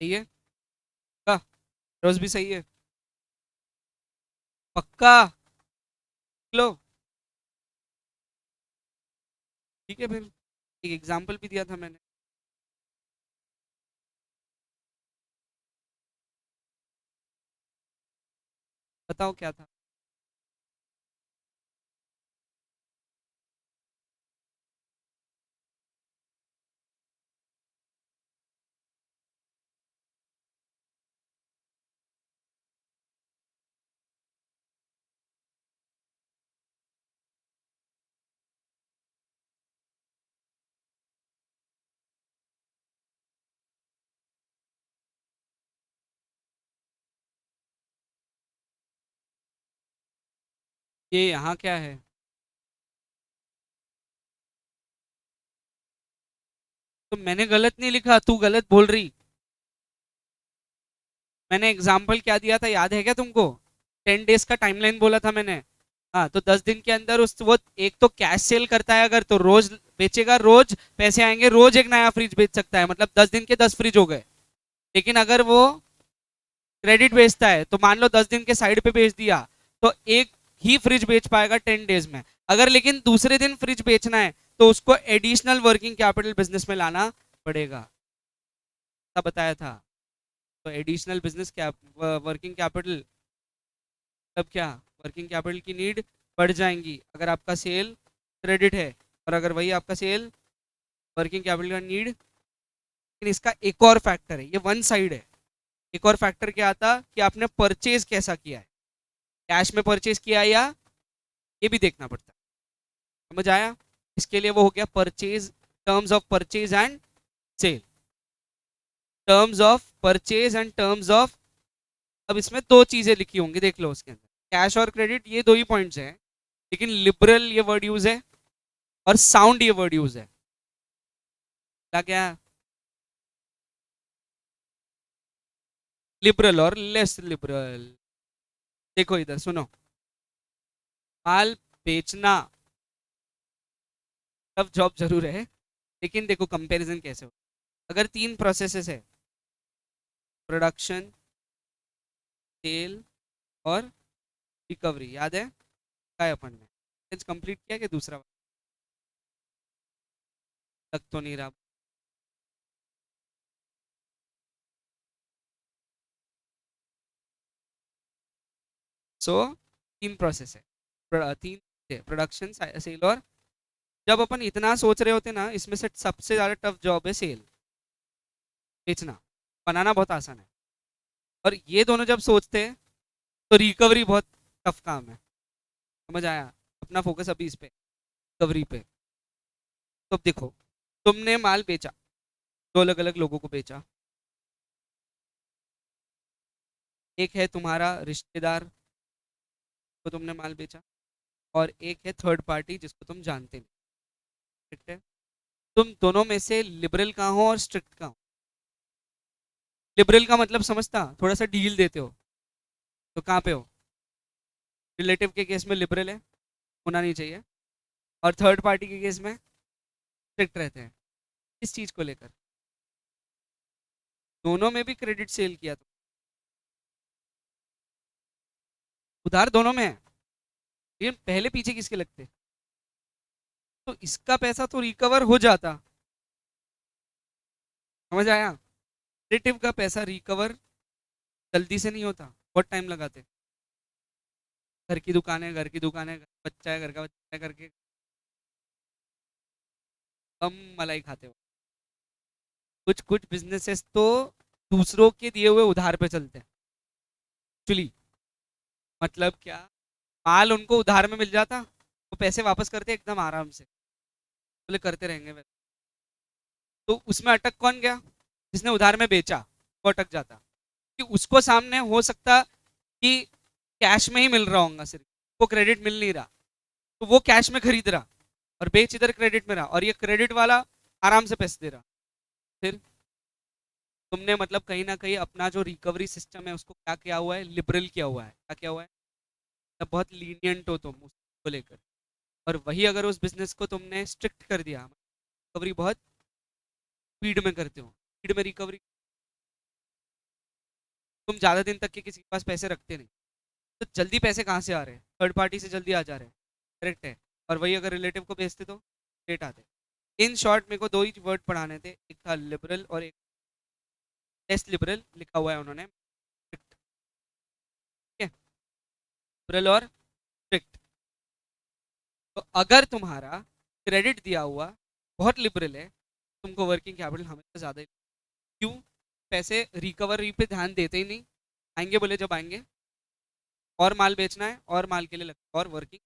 सही है का? रोज भी सही है? पक्का? लो। ठीक है फिर, एक एग्जांपल भी दिया था मैंने। बताओ क्या था? ये यहाँ क्या है? तो मैंने गलत नहीं लिखा, तू गलत बोल रही। मैंने एग्जाम्पल क्या दिया था याद है क्या तुमको? 10 डेज का टाइमलाइन बोला था मैंने। हाँ, तो 10 दिन के अंदर उस वो एक तो कैश सेल करता है अगर, तो रोज बेचेगा, रोज पैसे आएंगे, रोज एक नया फ्रिज बेच सकता है, मतलब 10 दिन के 10 फ्रिज हो गए। लेकिन अगर वो क्रेडिट बेचता है तो मान लो 10 दिन के साइड पे बेच दिया, तो एक ही फ्रिज बेच पाएगा 10 डेज में। अगर लेकिन दूसरे दिन फ्रिज बेचना है तो उसको एडिशनल वर्किंग कैपिटल बिजनेस में लाना पड़ेगा। तब बताया था। तो एडिशनल बिजनेस क्या, वर्किंग कैपिटल तब क्या, वर्किंग कैपिटल की नीड बढ़ जाएंगी अगर आपका सेल क्रेडिट है, और अगर वही आपका सेल वर्किंग कैपिटल का नीड। लेकिन इसका एक और फैक्टर है, ये वन साइड है। एक और फैक्टर क्या आता कि आपने परचेज कैसा किया है, कैश में परचेज किया है या, ये भी देखना पड़ता है। समझ आया? इसके लिए वो हो गया purchase, terms of purchase and sale, terms of purchase and terms of. अब इसमें दो चीजें लिखी होंगी, देख लो उसके अंदर, कैश और क्रेडिट ये दो ही पॉइंट्स हैं, लेकिन लिबरल ये वर्ड यूज है और साउंड ये वर्ड यूज है। क्या क्या? लिबरल और लेस लिबरल। देखो इधर सुनो, माल बेचना टफ जॉब जरूर है, लेकिन देखो कंपैरिजन कैसे हो। अगर तीन प्रोसेसेस है, प्रोडक्शन, सेल और रिकवरी, याद है क्या है अपन ने कंप्लीट किया कि दूसरा तक तो नहीं रहा। सो तीन प्रोसेस है, तीन थे, प्रोडक्शन, सेल और। जब अपन इतना सोच रहे होते ना, इसमें से सबसे ज्यादा टफ जॉब है सेल, बेचना। बनाना बहुत आसान है, और ये दोनों जब सोचते हैं तो रिकवरी बहुत टफ काम है। समझ आया? अपना फोकस अभी इस पे, रिकवरी पे। तो अब देखो, तुमने माल बेचा, दो अलग अलग लोगों को बेचा। एक है तुम्हारा रिश्तेदार को तुमने माल बेचा, और एक है थर्ड पार्टी जिसको तुम जानते नहीं। ठीक है? तुम दोनों में से लिबरल कहाँ हो और स्ट्रिक्ट कहाँ हो? लिबरल का मतलब समझता, थोड़ा सा डील देते हो, तो कहाँ पे हो? रिलेटिव के केस में लिबरल है, होना नहीं चाहिए। और थर्ड पार्टी के केस में स्ट्रिक्ट रहते हैं। इस चीज को लेकर दोनों में भी क्रेडिट सेल किया, तो उधार दोनों में है, लेकिन पहले पीछे किसके लगते, तो इसका पैसा तो रिकवर हो जाता। समझ आया? रिलेटिव का पैसा रिकवर जल्दी से नहीं होता, बहुत टाइम लगाते। घर की दुकान है, घर की दुकान है, बच्चा है, घर का बच्चा है करके कम मलाई खाते हो। कुछ कुछ बिजनेसेस तो दूसरों के दिए हुए उधार पे चलते हैं एक्चुअली। मतलब क्या, माल उनको उधार में मिल जाता, वो पैसे वापस करते एकदम आराम से, बोले करते रहेंगे वैसे। तो उसमें अटक कौन गया? जिसने उधार में बेचा, वो अटक जाता। कि उसको सामने हो सकता कि कैश में ही मिल रहा होगा सिर्फ, वो क्रेडिट मिल नहीं रहा, तो वो कैश में खरीद रहा और बेच इधर क्रेडिट में रहा, और ये क्रेडिट वाला आराम से पैसे दे रहा। फिर तुमने मतलब कहीं ना कहीं अपना जो रिकवरी सिस्टम है उसको क्या किया हुआ है, लिबरल किया हुआ है। क्या किया हुआ है? तब बहुत लीनियंट हो तुम उसको लेकर। और वही अगर उस बिजनेस को तुमने स्ट्रिक्ट कर दिया, रिकवरी बहुत स्पीड में करते हो, स्पीड में रिकवरी, तुम ज्यादा दिन तक के किसी के पास पैसे रखते नहीं, तो जल्दी पैसे कहाँ से आ रहे हैं? थर्ड पार्टी से जल्दी आ जा रहे हैं, करेक्ट है। और वही अगर रिलेटिव को बेचते तो लेट आते। इन शॉर्ट मेरे को दो ही वर्ड पढ़ाने थे, एक था लिबरल और एक लेस लिबरल, लिखा हुआ है उन्होंने, strict, ठीक है? लिबरल और स्ट्रिक्ट। तो अगर तुम्हारा क्रेडिट दिया हुआ बहुत लिबरल है, तुमको वर्किंग कैपिटल हमेशा ज्यादा ही। क्यों? पैसे रिकवरी पे ध्यान देते ही नहीं, आएंगे बोले जब आएंगे, और माल बेचना है और माल के लिए लगता और वर्किंग।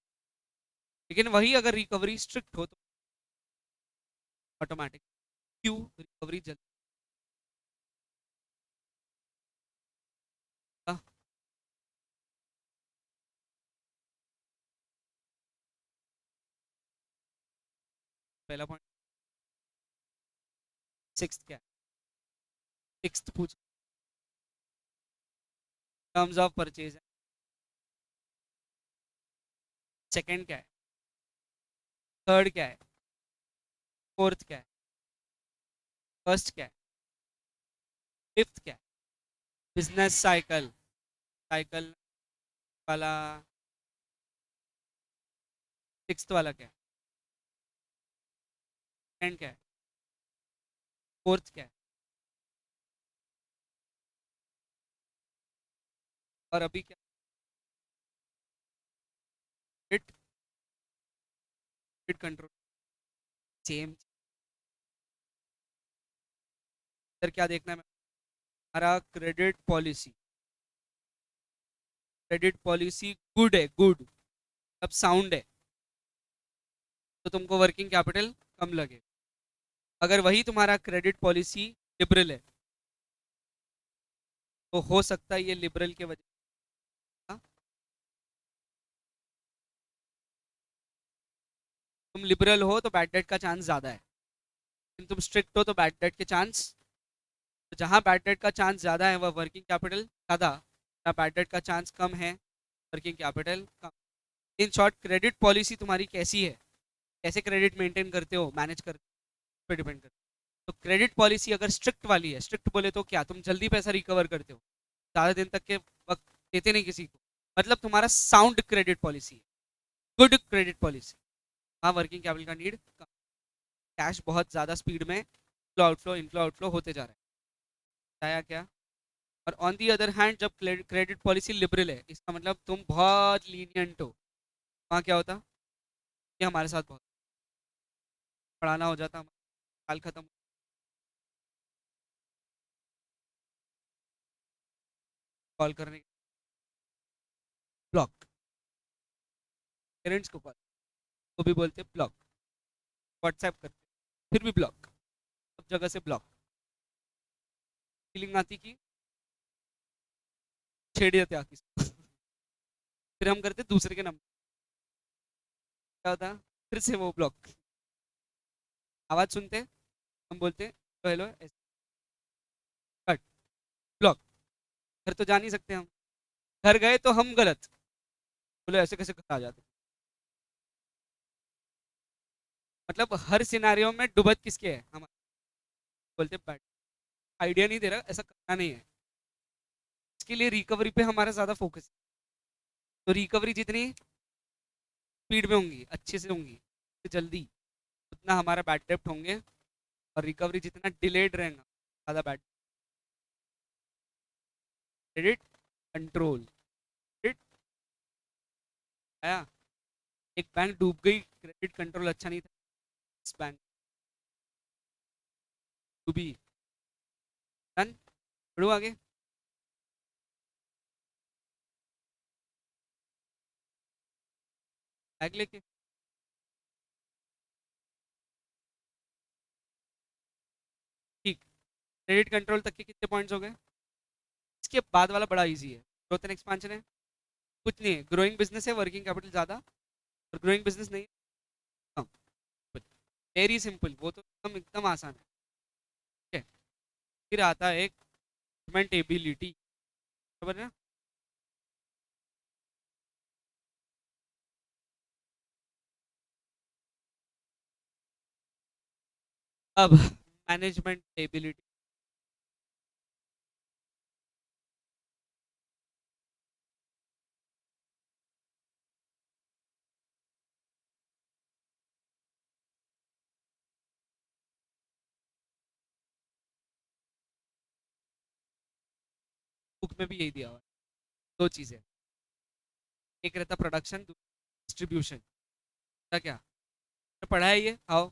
लेकिन वही अगर रिकवरी स्ट्रिक्ट हो तो ऑटोमेटिक, क्यों, रिकवरी जल्दी। हाँ, पहला पॉइंट। सिक्स्थ क्या है? सिक्स्थ पूछ, टर्म्स ऑफ परचेज है। सेकंड क्या है? थर्ड क्या है? फोर्थ क्या है? फर्स्ट क्या है? फिफ्थ क्या है? बिजनेस साइकिल, साइकिल वाला। सिक्स्थ वाला क्या है? सेकंड क्या है? फोर्थ क्या है? और अभी क्या? Control same. इधर क्या देखना है हमारा क्रेडिट पॉलिसी गुड है, गुड अब साउंड है, तो तुमको वर्किंग कैपिटल कम लगे। अगर वही तुम्हारा क्रेडिट पॉलिसी लिबरल है, तो हो सकता है ये लिबरल के वजह से तुम लिबरल हो तो बैड डेट का चांस ज़्यादा है, लेकिन तुम स्ट्रिक्ट हो तो बैड डेट के चांस, तो जहाँ बैड डेट का चांस ज़्यादा है वह वर्किंग कैपिटल ज़्यादा, जहाँ बैड डेट का चांस कम है working capital come. In short credit policy तुम्हारी कैसी है, कैसे क्रेडिट मेंटेन करते हो, मैनेज करते हो, पे डिपेंड करते हो। तो क्रेडिट पॉलिसी अगर स्ट्रिक्ट वाली है, स्ट्रिक्ट बोले तो क्या, तुम जल्दी पैसा रिकवर करते हो, ज़्यादा दिन तक के वक्त देते नहीं किसी को, मतलब तुम्हारा साउंड क्रेडिट पॉलिसी है, गुड क्रेडिट पॉलिसी। हाँ, वर्किंग कैपिटल का नीड, कैश बहुत ज़्यादा स्पीड में इनफ्लो आउटफ्लो होते जा रहा है, आया क्या। और ऑन दी अदर हैंड जब क्रेडिट पॉलिसी लिबरल है, इसका मतलब तुम बहुत लीनियंट हो। वहाँ क्या होता, ये हमारे साथ बहुत पढ़ाना हो जाता, साल खत्म, कॉल करने, ब्लॉक, पेरेंट्स को कॉल, वो भी बोलते ब्लॉक, व्हाट्सएप करते फिर भी ब्लॉक, सब जगह से ब्लॉक। फीलिंग आती कि छेड़ देते आके फिर हम करते दूसरे के नंबर, क्या होता, फिर से वो ब्लॉक, आवाज सुनते हम बोलते हेलो हेलो, कट, ब्लॉक। घर तो जा नहीं सकते हम, घर गए तो हम गलत, बोले ऐसे कैसे घर आ जाते, मतलब हर सिनारियों में डुबत किसके है, हम बोलते बैठ, आइडिया नहीं दे रहा, ऐसा करना नहीं है। इसके लिए रिकवरी पे हमारा ज्यादा फोकस, तो रिकवरी जितनी स्पीड में होंगी, अच्छे से होंगी, जल्दी, उतना हमारा बैड डेप्ट होंगे, और रिकवरी जितना डिलेड रहेगा ज़्यादा बैड क्रेडिट कंट्रोल। क्रेडिट आया, एक बैंक डूब गई, क्रेडिट कंट्रोल अच्छा नहीं था, इस बैंक डूबी, डन, बढ़ो आगे। बैग लेके, ठीक, क्रेडिट कंट्रोल तक के कितने पॉइंट्स हो गए। इसके बाद वाला बड़ा इजी है, ग्रोथ एंड एक्सपांशन है, कुछ नहीं है, ग्रोइंग बिजनेस है, वर्किंग कैपिटल ज़्यादा, और ग्रोइंग बिजनेस नहीं है, वेरी सिंपल, वो तो एकदम आसान है, ठीक है। फिर आता है एक एबिलिटी, खबर है ना। अब मैनेजमेंट एबिलिटी, बुक में भी यही दिया हुआ है, दो चीज़ें, एक रहता प्रोडक्शन, डिस्ट्रीब्यूशन, क्या पढ़ा है ये, आओ,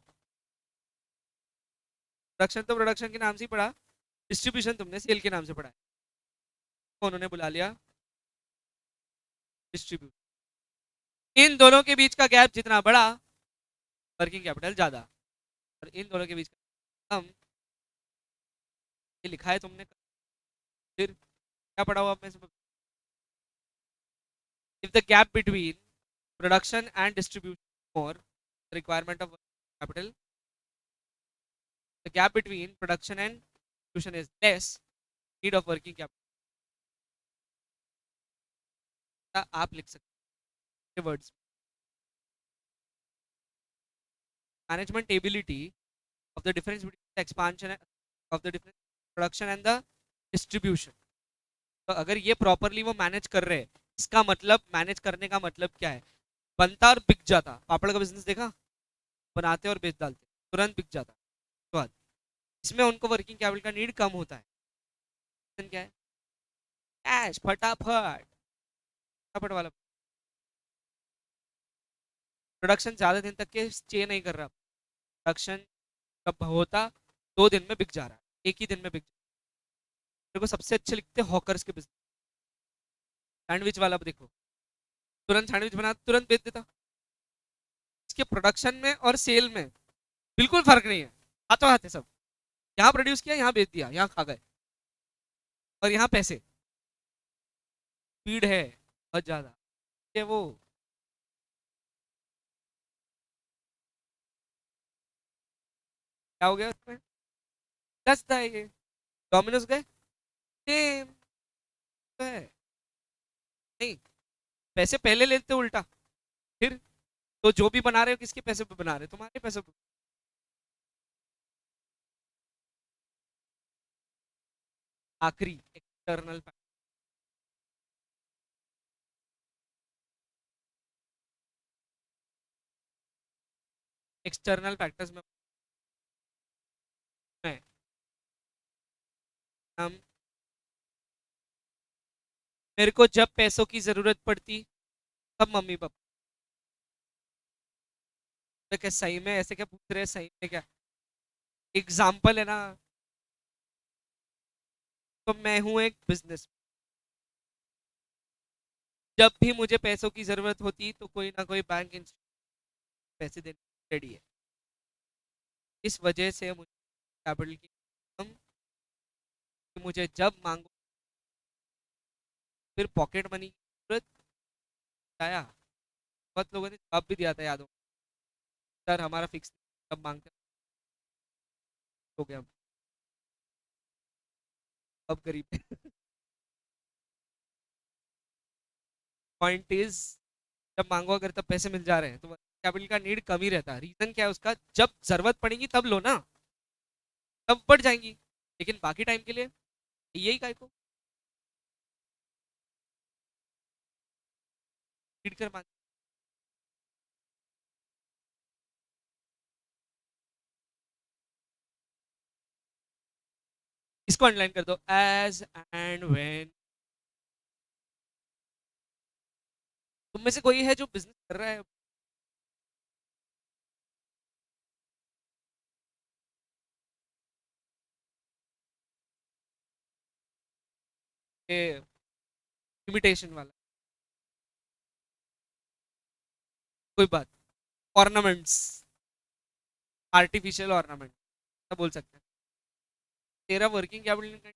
प्रोडक्शन तो प्रोडक्शन के नाम से ही पढ़ा, डिस्ट्रीब्यूशन तुमने सेल के नाम से पढ़ा है, तो उन्होंने बुला लिया डिस्ट्रीब्यूट। इन दोनों के बीच का गैप जितना बड़ा, वर्किंग कैपिटल ज्यादा, और इन दोनों के बीच का कम, ये लिखा है तुमने, फिर क्या पढ़ा हुआ आपने, if the gap between production and distribution more, requirement of capital, the gap between production and distribution is less, need of working capital, आप लिख सकते हैं words, management ability of the difference between the expansion of the difference production and the distribution। तो अगर ये properly वो manage कर रहे हैं, इसका मतलब, मैनेज करने का मतलब क्या है, बनता और बिक जाता, पापड़ का बिजनेस देखा, बनाते और बेच डालते, तुरंत बिक जाता, तो इसमें उनको वर्किंग कैपिटल का नीड कम होता है, क्या है, कैश फटाफट, फटाफट वाला, प्रोडक्शन ज़्यादा दिन तक के स्टे नहीं कर रहा, प्रोडक्शन कब होता, 2 दिन में बिक जा रहा है, एक ही दिन में बिक जा रहा है। मेरे को सबसे अच्छे लिखते हैं हॉकर्स के बिजनेस। सैंडविच वाला देखो, तुरंत सैंडविच बना तुरंत बेच देता। इसके प्रोडक्शन में और सेल में बिल्कुल फर्क नहीं है, हाथों हाथ है सब। यहाँ प्रोड्यूस किया, यहाँ बेच दिया, यहाँ खा गए, और यहाँ पैसे, स्पीड है बहुत ज्यादा। ये वो क्या हो गया उसमें, दसता है ये। डोमिनोज गए, सेम तो है। नहीं, पैसे पहले लेते उल्टा, फिर तो जो भी बना रहे हो किसके पैसे पे बना रहे हो, तुम्हारे पैसे पे। आखिरी एक्सटर्नल, एक्सटर्नल फैक्टर्स में है, हम, मेरे को जब पैसों की जरूरत पड़ती तब मम्मी पापा। तो क्या सही में ऐसे क्या पूछ रहे हैं, सही में क्या एग्जाम्पल है ना। तो मैं हूँ एक बिजनेस, जब भी मुझे पैसों की जरूरत होती तो कोई ना कोई बैंक पैसे देने रेडी है। इस वजह से मुझे कैपिटल की कम, कि मुझे जब मांगो, फिर पॉकेट मनी की जरूरत आया, बहुत लोगों ने जवाब भी दिया था, याद हो, सर हमारा फिक्स कब मांगते हो गया, अब गरीब है। पॉइंट इज, जब मांगो अगर तब पैसे मिल जा रहे हैं तो कैपिटल का नीड कम ही रहता है। रीजन क्या है उसका, जब जरूरत पड़ेगी तब लो ना, तब बढ़ जाएंगी, लेकिन बाकी टाइम के लिए यही काय को नीड कर मांग। इसको अंडरलाइन कर दो, एज एंड व्हेन। तुम में से कोई है जो बिजनेस कर रहा है, इमिटेशन वाला, कोई बात, ऑर्नामेंट्स, आर्टिफिशियल ऑर्नामेंट बोल सकते हैं। तेरा वर्किंग कैपिटल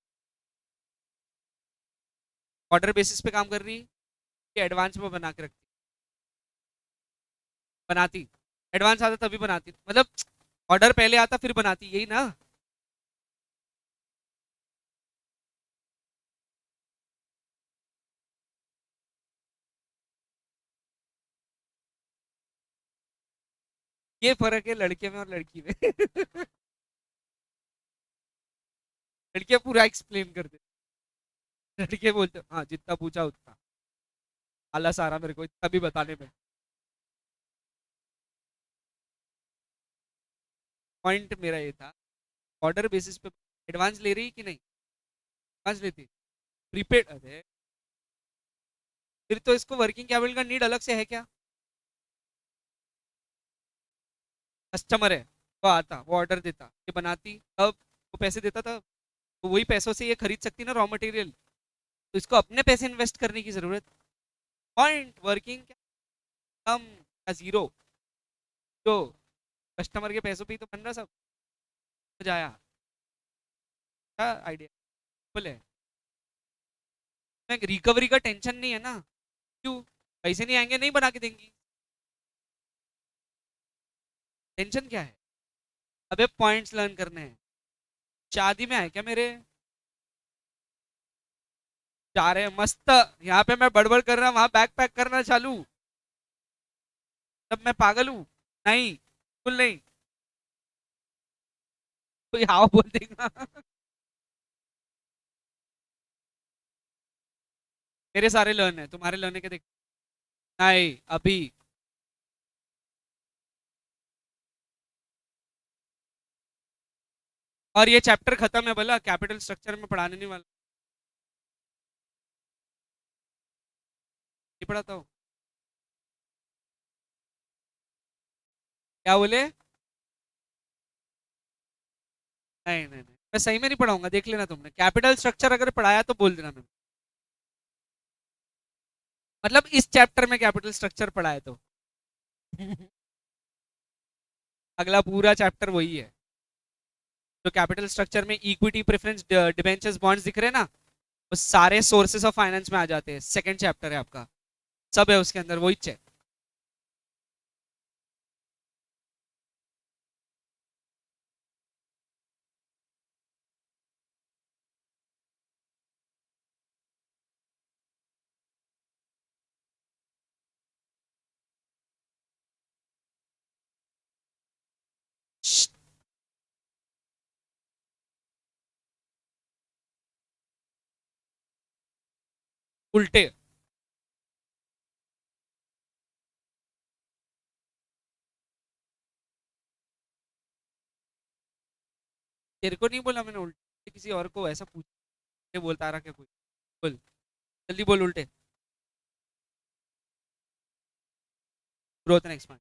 ऑर्डर बेसिस पे काम कर रही है कि एडवांस में बना के रखती, बनाती, एडवांस आता तभी बनाती, मतलब ऑर्डर पहले आता फिर बनाती, यही ना। ये फर्क है लड़के में और लड़की में। लड़कियां पूरा एक्सप्लेन करते, लड़के बोलते हाँ जितना पूछा उतना, आलस आ रहा मेरे को इतना भी बताने में। पॉइंट मेरा ये था, ऑर्डर बेसिस पे एडवांस ले रही कि नहीं, एडवांस लेती, प्रीपेड, अरे फिर तो इसको वर्किंग कैपिटल का नीड अलग से है क्या। कस्टमर है, वो आता, वो ऑर्डर देता, ये बनाती, तब वो पैसे देता था, तो वही पैसों से ये खरीद सकती ना रॉ मटेरियल, तो इसको अपने पैसे इन्वेस्ट करने की जरूरत। पॉइंट वर्किंग कम या जीरो, जो कस्टमर के पैसों पे ही तो बन रहा सब, हो जाया, क्या आइडिया बोले। रिकवरी का टेंशन नहीं है ना, क्यों, पैसे नहीं आएंगे, नहीं बना के देंगी, टेंशन क्या है। अबे पॉइंट्स लर्न करने हैं। शादी में आए क्या मेरे, जा रहे हैं मस्त, यहाँ पे मैं बड़बड़ कर रहा हूँ, वहां बैग पैक करना चालू, तब मैं पागल हूँ, नहीं बिल्कुल नहीं, कोई हाँ बोल देगा। मेरे सारे लर्न है, तुम्हारे लर्न है क्या देख, नहीं अभी। और ये चैप्टर खत्म है बोला, कैपिटल स्ट्रक्चर में पढ़ाने नहीं वाला, नहीं पढ़ाता हूँ। क्या बोले? नहीं नहीं नहीं, मैं सही में नहीं पढ़ाऊंगा, देख लेना तुमने। कैपिटल स्ट्रक्चर अगर पढ़ाया तो बोल देना मैं, मतलब इस चैप्टर में कैपिटल स्ट्रक्चर पढ़ाया तो अगला पूरा चैप्टर वही है। जो कैपिटल स्ट्रक्चर में इक्विटी, प्रेफरेंस, डिबेंचर्स, बॉन्ड्स दिख रहे हैं ना, वो सारे सोर्सेस ऑफ फाइनेंस में आ जाते हैं। सेकंड चैप्टर है आपका, सब है उसके अंदर, वही चेक। उल्टे। तेरे को नहीं बोला मैंने उल्टे, किसी और को ऐसा पूछ के बोलता रहा क्या कोई? बोल, जल्दी बोल उल्टे। Growth and expand.